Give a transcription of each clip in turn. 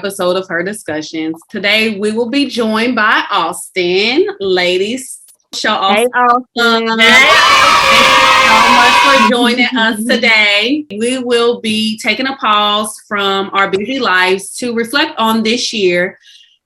episode of Her Discussions. Today we will be joined by Austin. Ladies, show off. Hey, Austin. Thank you so much for joining us today. We will be taking a pause from our busy lives to reflect on this year.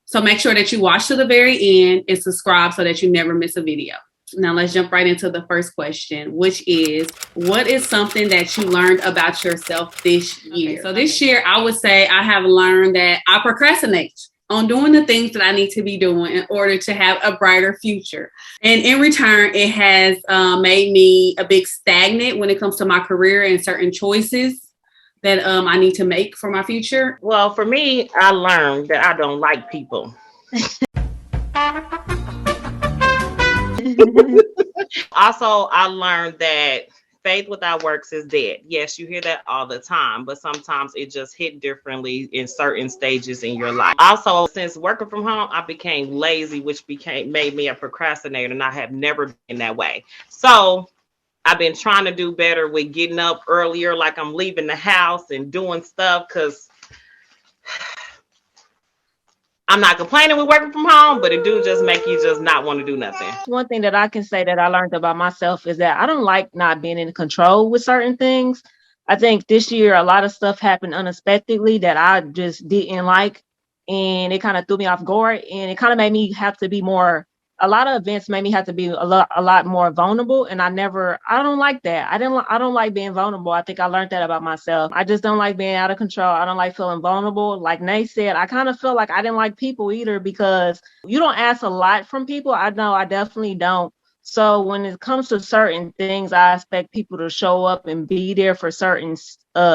So make sure that you watch to the very end and subscribe so that you never miss a video. Now let's jump right into the first question, which is, what is something that you learned about yourself this year? Okay, so this year, I would say I have learned that I procrastinate on doing the things that I need to be doing in order to have a brighter future. And in return, it has made me a bit stagnant when it comes to my career and certain choices that I need to make for my future. Well, for me, I learned that I don't like people. Also, I learned that faith without works is dead. Yes, you hear that all the time, but sometimes it just hit differently in certain stages in your life. Also, since working from home, I became lazy, which made me a procrastinator, and I have never been that way. So I've been trying to do better with getting up earlier, like I'm leaving the house and doing stuff, because I'm not complaining with working from home, but it do just make you just not want to do nothing. One thing that I can say that I learned about myself is that I don't like not being in control with certain things. I think this year a lot of stuff happened unexpectedly that I just didn't like, and it kind of threw me off guard, and it kind of made me have to be more. A lot of events made me have to be a lot more vulnerable, and I don't like that. I don't like being vulnerable. I think I learned that about myself. I just don't like being out of control. I don't like feeling vulnerable. Like Nate said, I kind of feel like I didn't like people either, because you don't ask a lot from people. I know I definitely don't. So when it comes to certain things, I expect people to show up and be there for certain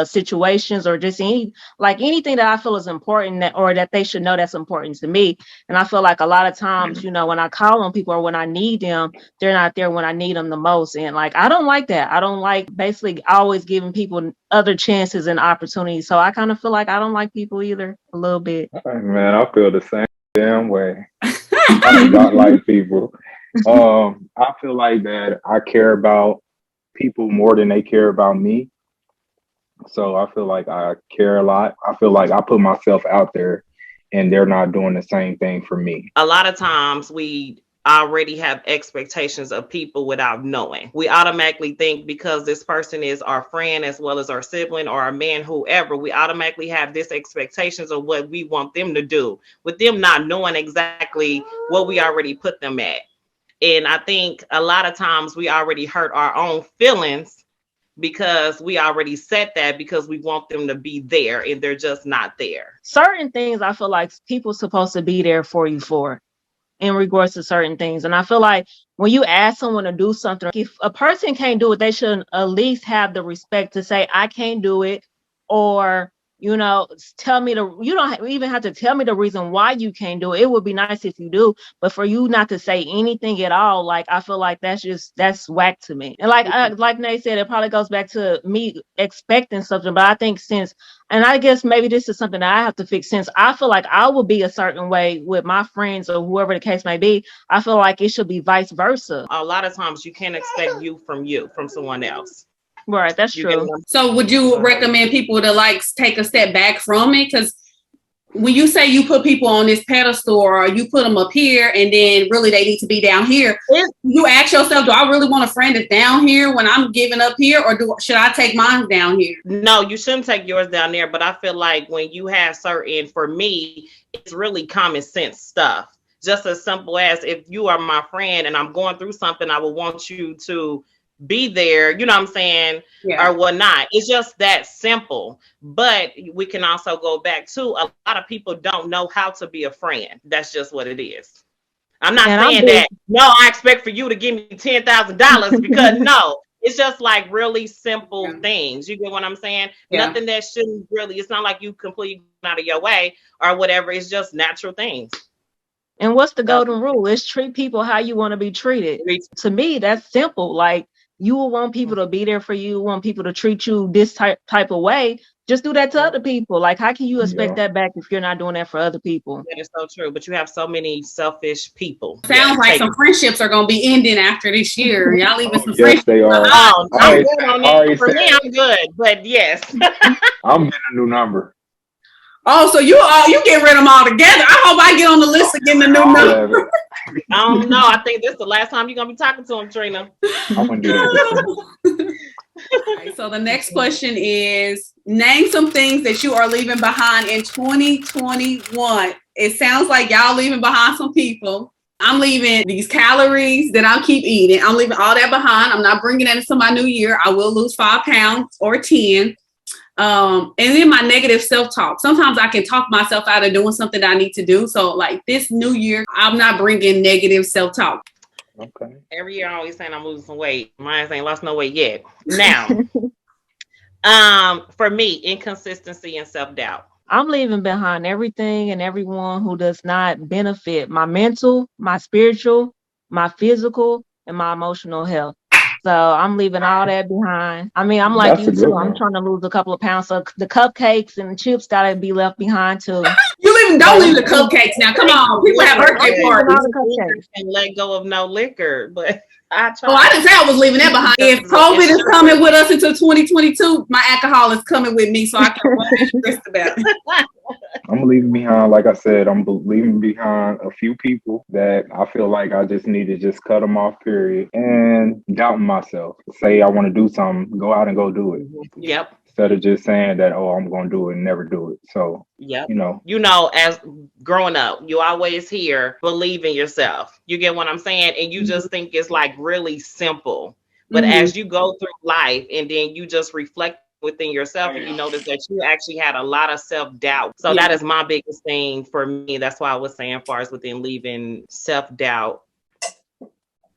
situations, or just anything that I feel is important, or that they should know that's important to me. And I feel like a lot of times, when I call on people or when I need them, they're not there when I need them the most. And like, I don't like that. I don't like basically always giving people other chances and opportunities. So I kind of feel like I don't like people either, a little bit. Man, I feel the same damn way. I do not like people. I feel like that I care about people more than they care about me. So I feel like I care a lot. I feel like I put myself out there and they're not doing the same thing for me. A lot of times we already have expectations of people without knowing. We automatically think because this person is our friend as well as our sibling or our man, whoever, we automatically have this expectations of what we want them to do, with them not knowing exactly what we already put them at. And I think a lot of times we already hurt our own feelings because we already said that because we want them to be there and they're just not there. Certain things I feel like people supposed to be there for you for in regards to certain things. And I feel like when you ask someone to do something, if a person can't do it, they should at least have the respect to say, I can't do it, or tell me you don't even have to tell me the reason why you can't do it. It would be nice if you do, but for you not to say anything at all, like, I feel like that's whack to me. And like Nate said, it probably goes back to me expecting something, but I think and I guess maybe this is something that I have to fix, since I feel like I will be a certain way with my friends or whoever the case may be. I feel like it should be vice versa. A lot of times you can't expect from someone else. Right, that's true. So would you recommend people to take a step back from it? Because when you say you put people on this pedestal or you put them up here and then really they need to be down here, you ask yourself, do I really want a friend that's down here when I'm giving up here, or should I take mine down here? No, you shouldn't take yours down there. But I feel like when you have certain, for me, it's really common sense stuff. Just as simple as, if you are my friend and I'm going through something, I would want you to be there, you know what I'm saying, or whatnot. It's just that simple. But we can also go back to, a lot of people don't know how to be a friend. That's just what it is. I'm not saying that, no, I expect for you to give me $10,000 because no, it's just like really simple things. You get what I'm saying? Nothing that shouldn't really, it's not like you completely out of your way or whatever. It's just natural things. And what's the golden rule? It's treat people how you want to be treated. To me, that's simple. Like, you will want people to be there for you, want people to treat you this type of way. Just do that to other people. Like, how can you expect that back if you're not doing that for other people? That is so true. But you have so many selfish people. Sounds like some friendships are going to be ending after this year. Y'all leaving some friendships. Yes, they are. For me, I'm good. But yes. I'm getting a new number. Oh, so you get rid of them all together. I hope I get on the list of getting the new number. I don't know. I think this is the last time you're gonna be talking to him, Trina. I'm gonna do that. Okay, so the next question is, name some things that you are leaving behind in 2021. It sounds like y'all leaving behind some people. I'm leaving these calories that I'll keep eating. I'm leaving all that behind. I'm not bringing that into my new year. I will lose 5 pounds or 10. And then my negative self-talk. Sometimes I can talk myself out of doing something that I need to do. So like this new year, I'm not bringing negative self-talk. Okay. Every year I'm always saying I'm losing some weight. Mine ain't lost no weight yet. Now, for me, inconsistency and self-doubt. I'm leaving behind everything and everyone who does not benefit my mental, my spiritual, my physical, and my emotional health. So I'm leaving all that behind. I mean, I'm like That's you a good too. I'm one. trying to lose a couple of pounds. So the cupcakes and the chips gotta be left behind too. Don't leave the cupcakes now. Come on. People have birthday Yeah. parties. All the cupcakes. And let go of no liquor, but I try. Oh, I didn't say I was leaving that behind. If COVID is coming with us until 2022, my alcohol is coming with me, so I can run stressed about it. I'm leaving behind, like I said, I'm leaving behind a few people that I feel like I just need to just cut them off, period. And doubting myself. Say I want to do something, go out and go do it. Yep. Instead of just saying that, oh, I'm going to do it and never do it. So, yep. you know, as growing up, you always hear believe in yourself. You get what I'm saying? And you just think it's like really simple. But as you go through life and then you just reflect within yourself and you notice that you actually had a lot of self-doubt. So that is my biggest thing for me. That's why I was saying far as within leaving self-doubt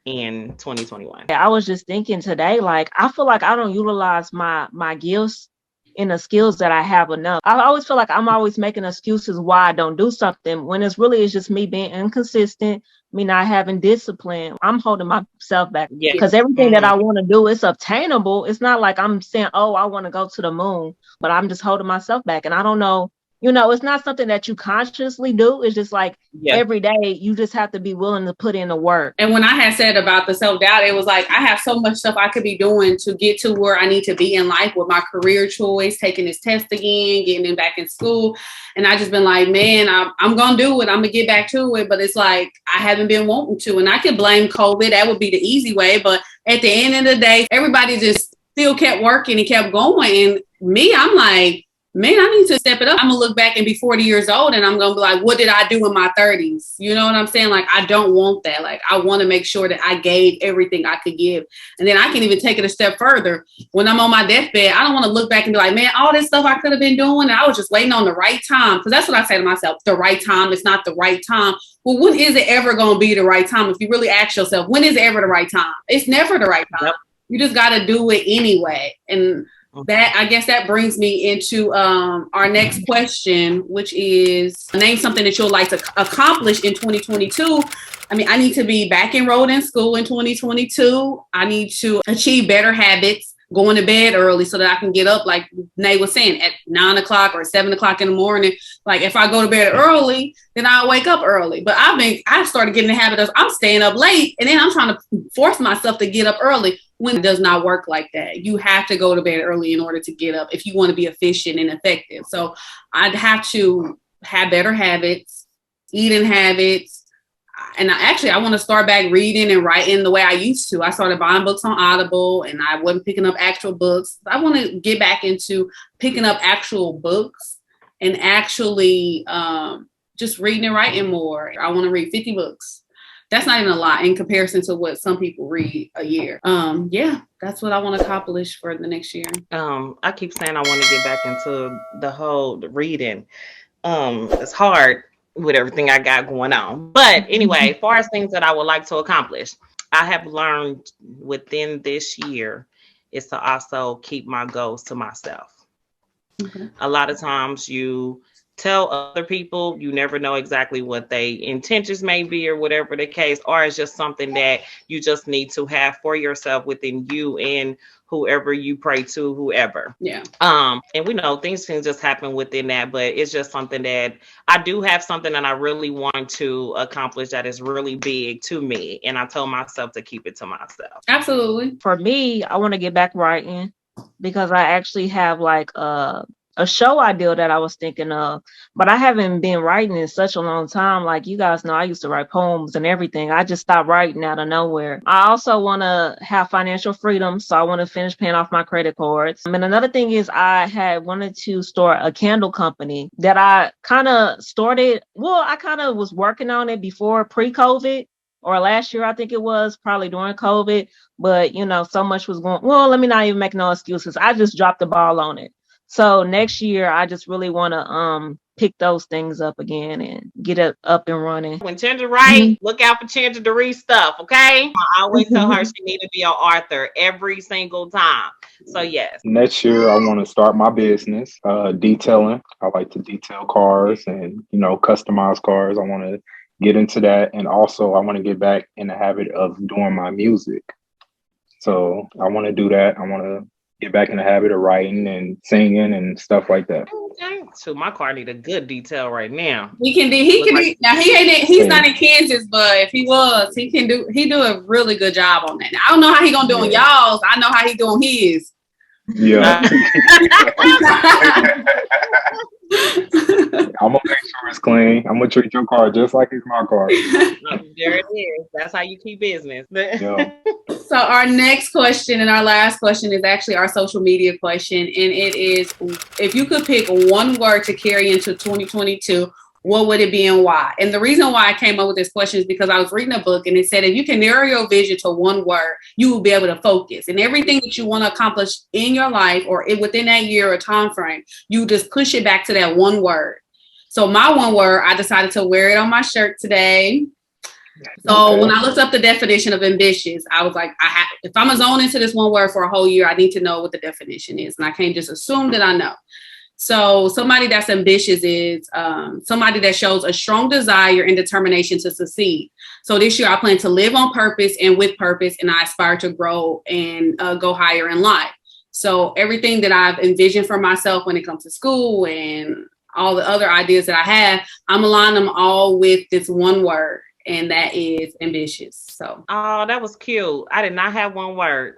in 2021. I was just thinking today, like, I feel like I don't utilize my gifts and the skills that I have enough. I always feel like I'm always making excuses why I don't do something when it's just me being inconsistent, me not having discipline. I'm holding myself back because everything that I want to do is obtainable. It's not like I'm saying, oh, I want to go to the moon, but I'm just holding myself back. And I don't know, it's not something that you consciously do. It's just like every day you just have to be willing to put in the work. And when I had said about the self-doubt, it was like I have so much stuff I could be doing to get to where I need to be in life with my career choice, taking this test again, getting in back in school. And I just been like, man, I'm going to do it. I'm going to get back to it. But it's like I haven't been wanting to. And I could blame COVID. That would be the easy way. But at the end of the day, everybody just still kept working and kept going. And me, I'm like, man, I need to step it up. I'm going to look back and be 40 years old and I'm going to be like, what did I do in my 30s? You know what I'm saying? Like, I don't want that. Like, I want to make sure that I gave everything I could give. And then I can even take it a step further. When I'm on my deathbed, I don't want to look back and be like, man, all this stuff I could have been doing, and I was just waiting on the right time. Because that's what I say to myself, the right time. It's not the right time. Well, when is it ever going to be the right time? If you really ask yourself, when is it ever the right time? It's never the right time. Yep. You just got to do it anyway. And that, I guess that brings me into our next question, which is name something that you'll like to accomplish in 2022. I mean, I need to be back enrolled in school in 2022. I need to achieve better habits, going to bed early so that I can get up, like Nay was saying, at 9 o'clock or 7 o'clock in the morning. Like if I go to bed early, then I'll wake up early. But I've started getting the habit of I'm staying up late and then I'm trying to force myself to get up early. When it does not work like that. You have to go to bed early in order to get up if you want to be efficient and effective. So I'd have to have better habits, eating habits. And I want to start back reading and writing the way I used to. I started buying books on Audible and I wasn't picking up actual books. I want to get back into picking up actual books and actually just reading and writing more. I want to read 50 books. That's not even a lot in comparison to what some people read a year. That's what I want to accomplish for the next year. I keep saying I want to get back into the whole reading. It's hard with everything I got going on. But anyway, as far as things that I would like to accomplish, I have learned within this year is to also keep my goals to myself. Okay. A lot of times you tell other people, you never know exactly what their intentions may be or whatever the case, or it's just something that you just need to have for yourself within you and whoever you pray to, whoever. Yeah. And we know things can just happen within that, but it's just something that I do have something that I really want to accomplish that is really big to me. And I told myself to keep it to myself. Absolutely. For me, I want to get back writing because I actually have like a show idea that I was thinking of, but I haven't been writing in such a long time. Like you guys know, I used to write poems and everything. I just stopped writing out of nowhere. I also want to have financial freedom, so I want to finish paying off my credit cards. And another thing is I had wanted to start a candle company that I kind of started. Well, I kind of was working on it before pre-COVID. Or last year, I think it was, probably during COVID. But, you know, so much was going, well, let me not even make no excuses. I just dropped the ball on it. So next year, I just really want to pick those things up again and get it up and running. When Chandra write, look out for Chandra to read stuff, okay? I always tell her she need to be an author every single time. So yes. Next year, I want to start my business, detailing. I like to detail cars and, you know, customize cars. I want to get into that. And also I want to get back in the habit of doing my music. So I want to do that. I want to get back in the habit of writing and singing and stuff like that. Okay. So my car need a good detail right now. He's not in Kansas, but if he was, he do a really good job on that. Now, I don't know how he gonna do on y'all's. I know how he doing his. Yeah. I'm gonna make sure it's clean. I'm gonna treat your car just like it's my car. There it is. That's how you keep business. Yeah. So our next question and our last question is actually our social media question. And it is, if you could pick one word to carry into 2022, what would it be and why? And the reason why I came up with this question is because I was reading a book and it said, if you can narrow your vision to one word, you will be able to focus. And everything that you want to accomplish in your life or within that year or time frame, you just push it back to that one word. So my one word, I decided to wear it on my shirt today. So when I looked up the definition of ambitious, I was like, if I'm gonna zone into this one word for a whole year, I need to know what the definition is. And I can't just assume that I know. So somebody that's ambitious is somebody that shows a strong desire and determination to succeed. So this year I plan to live on purpose and with purpose, and I aspire to grow and go higher in life. So everything that I've envisioned for myself when it comes to school and all the other ideas that I have, I'm aligning them all with this one word, and that is ambitious. So. Oh, that was cute. I did not have one word.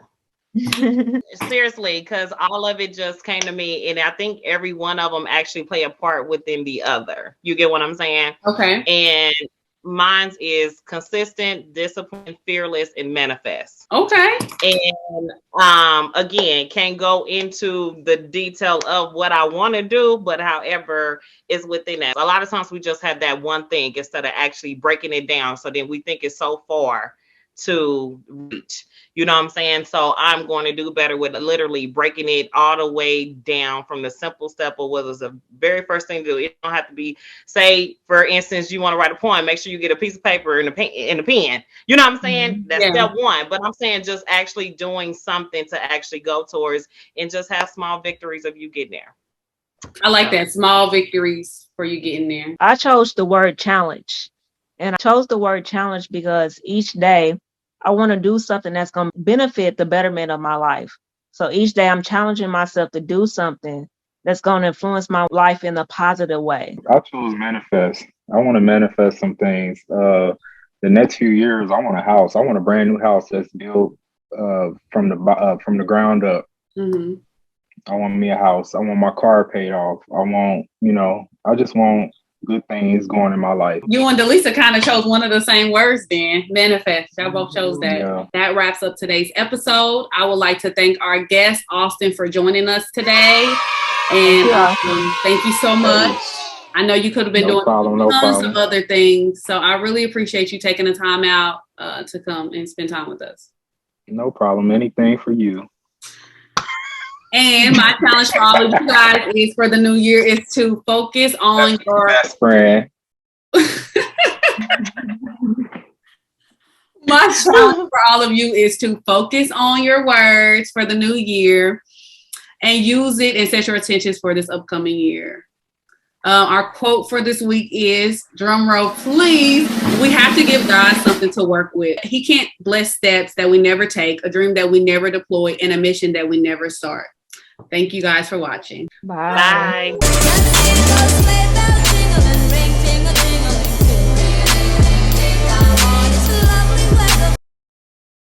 Seriously, because all of it just came to me, and I think every one of them actually play a part within the other. You get what I'm saying? Okay. And mine is consistent, disciplined, fearless, and manifest. Okay. And again, can't go into the detail of what I want to do, but however is within that. A lot of times we just have that one thing instead of actually breaking it down. So then we think it's so far to reach. You know what I'm saying? So I'm going to do better with literally breaking it all the way down from the simple step of what was the very first thing to do. It don't have to be, say, for instance, you want to write a poem, make sure you get a piece of paper and a pen. You know what I'm saying? That's step one. But I'm saying just actually doing something to actually go towards and just have small victories of you getting there. I like that. Small victories for you getting there. I chose the word challenge. And I chose the word challenge because each day I want to do something that's going to benefit the betterment of my life. So each day I'm challenging myself to do something that's going to influence my life in a positive way. I chose manifest. I want to manifest some things. The next few years, I want a house. I want a brand new house that's built from the ground up. Mm-hmm. I want me a house. I want my car paid off. I just want good things going in my life. You and Delisa kind of chose one of the same words then, manifest. Y'all both chose that. Yeah. That wraps up today's episode. I would like to thank our guest, Austin, for joining us today. And thank you so much. I know you could have been doing tons of other things. So I really appreciate you taking the time out to come and spend time with us. No problem. Anything for you. And my challenge for all of you guys is for the new year is to focus on your best friend. My challenge for all of you is to focus on your words for the new year and use it and set your intentions for this upcoming year. Our quote for this week is, drum roll please, we have to give God something to work with. He can't bless steps that we never take, a dream that we never deploy, and a mission that we never start. Thank you guys for watching. Bye. Bye.